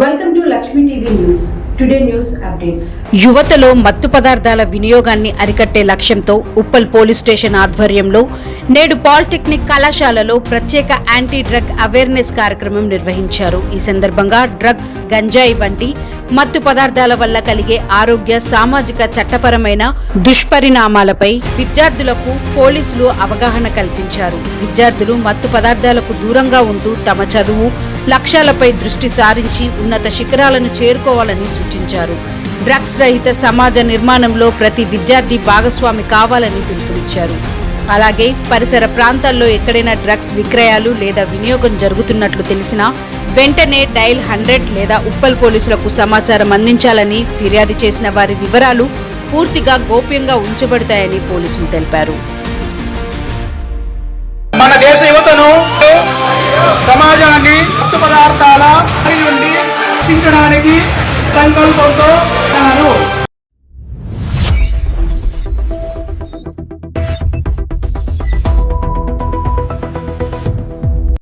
Welcome to Lakshmi TV News. Today news updates. యువతలో మత్తు పదార్థాల వినియోగాన్ని అరికట్టే లక్ష్యంతో ఉప్పల్ పోలీస్ స్టేషన్ ఆధ్వర్యంలో నేడు పాలిటెక్నిక్ కళాశాలలో ప్రత్యేక యాంటీ డ్రగ్ అవేర్నెస్ కార్యక్రమం నిర్వహించారు. ఈ సందర్భంగా డ్రగ్స్, గంజాయి వంటి మత్తు పదార్థాల వల్ల కలిగే ఆరోగ్య, సామాజిక, చట్టపరమైన దుష్పరిణామాలపై విద్యార్థులకు పోలీసులు అవగాహన కల్పించారు. విద్యార్థులు మత్తు పదార్థాలకు దూరంగా ఉంటూ తమ చదువు లక్ష్యాలపై దృష్టి సారించి ఉన్నత శిఖరాలను చేరుకోవాలని సూచించారు. డ్రగ్స్ రహిత సమాజ నిర్మాణంలో ప్రతి విద్యార్థి భాగస్వామి కావాలని పిలుపునిచ్చారు. అలాగే పరిసర ప్రాంతాల్లో ఎక్కడైనా డ్రగ్స్ విక్రయాలు లేదా వినియోగం జరుగుతున్నట్లు తెలిసినా వెంటనే డయల్ 100 లేదా ఉప్పల్ పోలీసులకు సమాచారం అందించాలని, ఫిర్యాదు చేసిన వారి వివరాలు పూర్తిగా గోప్యంగా ఉంచబడతాయని పోలీసులు తెలిపారు. మన దేశ యువతను సమాజాన్ని మత్తు పదార్థాల నుండి రక్షించడానికి సంకల్పంతో